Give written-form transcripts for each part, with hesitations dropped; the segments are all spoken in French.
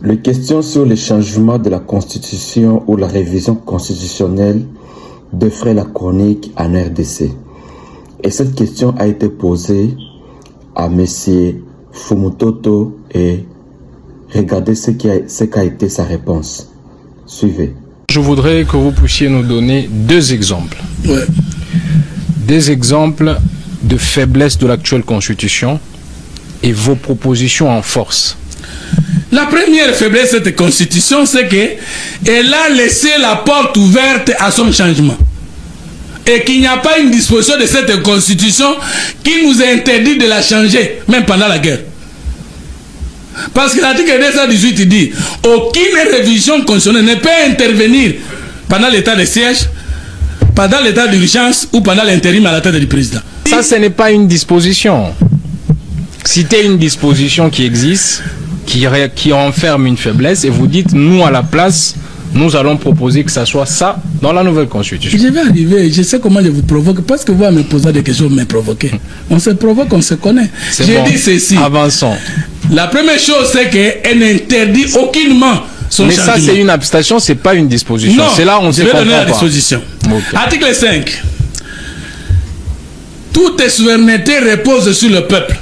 Les questions sur le changement de la Constitution ou la révision constitutionnelle défraient la chronique en RDC. Et cette question a été posée à M. Fumutoto et regardez ce qu'a été sa réponse. Suivez. Je voudrais que vous puissiez nous donner deux exemples. Ouais. Des exemples de faiblesse de l'actuelle Constitution et vos propositions en force. La première faiblesse de cette Constitution, c'est qu'elle a laissé la porte ouverte à son changement. Et qu'il n'y a pas une disposition de cette Constitution qui nous interdit de la changer, même pendant la guerre. Parce que l'article 218 dit aucune révision constitutionnelle ne peut intervenir pendant l'état de siège, pendant l'état d'urgence ou pendant l'intérim à la tête du président. Ça, ce n'est pas une disposition. Citez une disposition qui existe, qui enferme une faiblesse, et vous dites, nous, à la place, nous allons proposer que ça soit ça dans la nouvelle Constitution. Je vais arriver, je sais comment je vous provoque, parce que vous allez me poser des questions, vous me provoquez. On se provoque, on se connaît. J'ai dit ceci. Avançons. La première chose, c'est qu'elle n'interdit aucunement son changement. Mais ça, c'est une abstention, c'est pas une disposition. Non, c'est là où on se comprend pas. Je vais donner la disposition. Okay. Article 5. Toute souveraineté repose sur le peuple.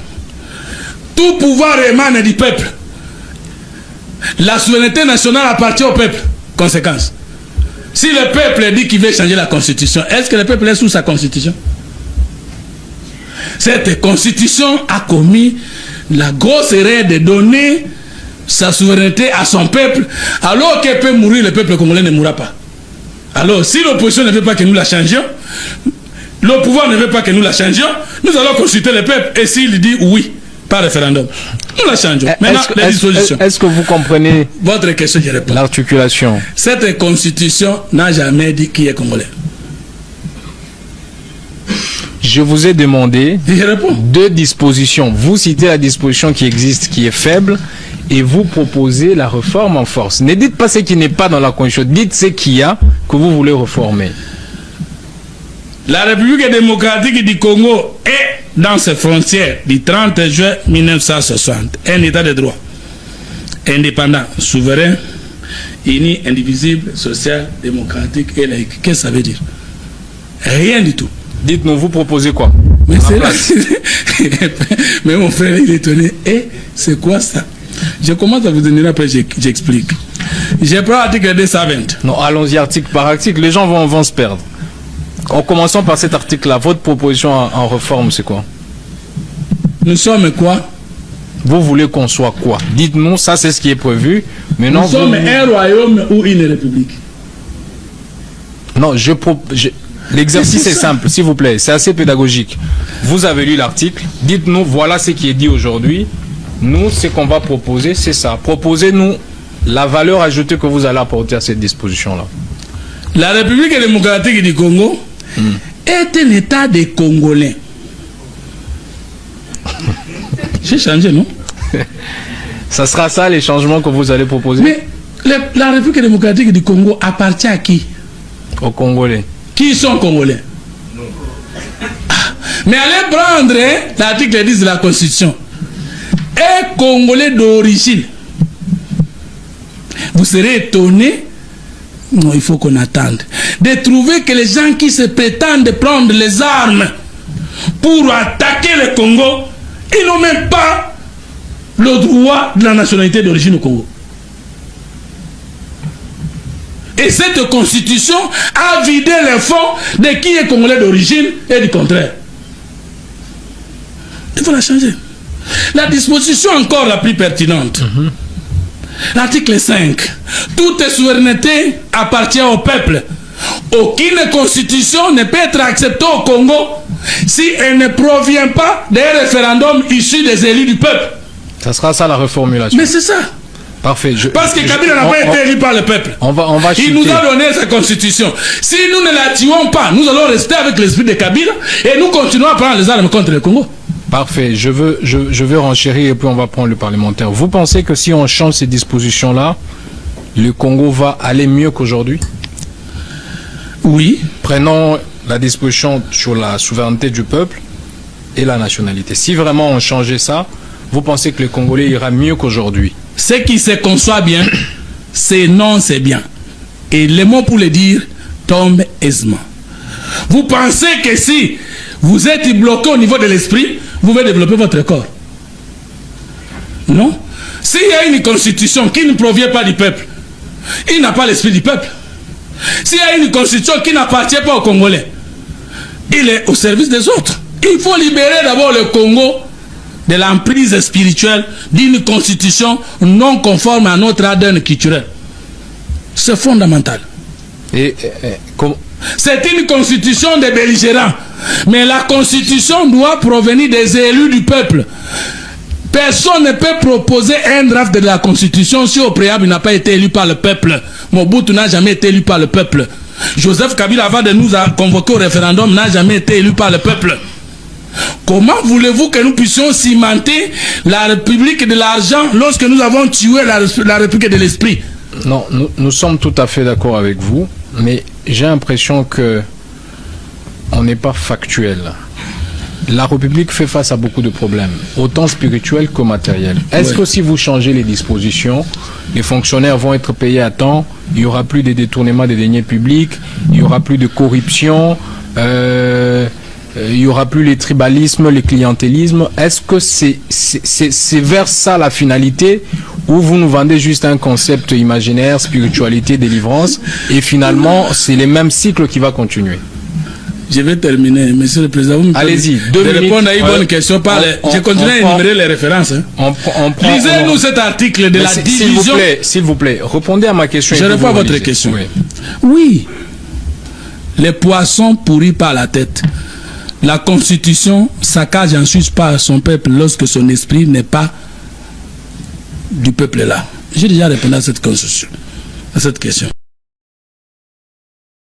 Tout pouvoir émane du peuple. La souveraineté nationale appartient au peuple. Conséquence. Si le peuple dit qu'il veut changer la constitution, est-ce que le peuple est sous sa constitution? Cette constitution a commis la grosse erreur de donner sa souveraineté à son peuple, alors qu'elle peut mourir, le peuple congolais ne mourra pas. Alors, si l'opposition ne veut pas que nous la changions, le pouvoir ne veut pas que nous la changions, nous allons consulter le peuple, et s'il dit oui, par référendum, nous la changeons. Maintenant, les dispositions. Est-ce que vous comprenez votre question? Je réponds. L'articulation. Cette constitution n'a jamais dit qui est congolais. Je vous ai demandé deux dispositions. Vous citez la disposition qui existe, qui est faible, et vous proposez la réforme en force. Ne dites pas ce qui n'est pas dans la Constitution, dites ce qu'il y a que vous voulez réformer. La République démocratique du Congo est dans ses frontières du 30 juin 1960, un état de droit, indépendant, souverain, uni, indivisible, social, démocratique et laïque. Qu'est-ce que ça veut dire? Rien du tout. Dites-nous, vous proposez quoi? Mais c'est là. Mais mon frère, il est étonné. Et c'est quoi ça? Je commence à vous donner, après j'explique. Je prends l'article 220. Non, allons-y article par article, les gens vont se perdre. En commençant par cet article-là, votre proposition en réforme, c'est quoi? Nous sommes quoi? Vous voulez qu'on soit quoi? Dites-nous, ça c'est ce qui est prévu. Maintenant, nous sommes un royaume ou une république. Non, l'exercice est simple, s'il vous plaît, c'est assez pédagogique. Vous avez lu l'article, dites-nous, voilà ce qui est dit aujourd'hui. Nous, ce qu'on va proposer, c'est ça. Proposez-nous la valeur ajoutée que vous allez apporter à cette disposition-là. La République démocratique du Congo est un état des Congolais. J'ai changé, non? Ça sera ça les changements que vous allez proposer? Mais la République démocratique du Congo appartient à qui? Aux Congolais. Qui sont Congolais? Mais allez prendre l'article 10 de la Constitution. Un Congolais d'origine. Vous serez étonné. Non, il faut qu'on attende. De trouver que les gens qui se prétendent prendre les armes pour attaquer le Congo, ils n'ont même pas le droit de la nationalité d'origine au Congo. Et cette constitution a vidé les fonds de qui est congolais d'origine et du contraire. Il faut la changer. La disposition encore la plus pertinente. L'article 5. Toute souveraineté appartient au peuple. Aucune constitution ne peut être acceptée au Congo si elle ne provient pas d'un référendum issu des élus du peuple. Ça sera ça la reformulation. Mais c'est ça. Parfait. Parce que Kabila n'a pas été élu par le peuple. On va Il nous a donné sa constitution. Si nous ne la tuons pas, nous allons rester avec l'esprit de Kabila et nous continuons à prendre les armes contre le Congo. Parfait. Je veux renchérir et puis on va prendre le parlementaire. Vous pensez que si on change ces dispositions-là, le Congo va aller mieux qu'aujourd'hui? Oui. Prenons la disposition sur la souveraineté du peuple et la nationalité. Si vraiment on changeait ça, vous pensez que le Congolais ira mieux qu'aujourd'hui? Ce qui se conçoit bien, c'est non, c'est bien. Et les mots pour le dire tombent aisément. Vous pensez que si vous êtes bloqué au niveau de l'esprit, vous pouvez développer votre corps? Non. S'il y a une constitution qui ne provient pas du peuple, il n'a pas l'esprit du peuple. S'il y a une constitution qui n'appartient pas aux Congolais, il est au service des autres. Il faut libérer d'abord le Congo de l'emprise spirituelle d'une constitution non conforme à notre ADN culturel. C'est fondamental. C'est une constitution des belligérants. Mais la constitution doit provenir des élus du peuple. Personne ne peut proposer un draft de la constitution si au préalable il n'a pas été élu par le peuple. Mobutu n'a jamais été élu par le peuple. Joseph Kabila, avant de nous convoquer au référendum, n'a jamais été élu par le peuple. Comment voulez-vous que nous puissions cimenter la République de l'argent lorsque nous avons tué la République de l'esprit? Non, nous sommes tout à fait d'accord avec vous, mais j'ai l'impression que on n'est pas factuel. La République fait face à beaucoup de problèmes, autant spirituels que matériels. Est-ce que si vous changez les dispositions, les fonctionnaires vont être payés à temps, il n'y aura plus de détournement des deniers publics, il n'y aura plus de corruption, il n'y aura plus les tribalismes, les clientélismes? Est-ce que c'est vers ça la finalité, ou vous nous vendez juste un concept imaginaire, spiritualité, délivrance, et finalement c'est les mêmes cycles qui vont continuer? Je vais terminer, Monsieur le Président. Allez-y, 2 minutes. Répondre à une bonne question. Je continue à énumérer les références. Lisez-nous cet article de la division. S'il vous plaît, répondez à ma question. Je réponds à votre question. Oui. Les poissons pourris par la tête. La Constitution saccage ensuite par son peuple lorsque son esprit n'est pas du peuple là. J'ai déjà répondu à cette constitution, à cette question.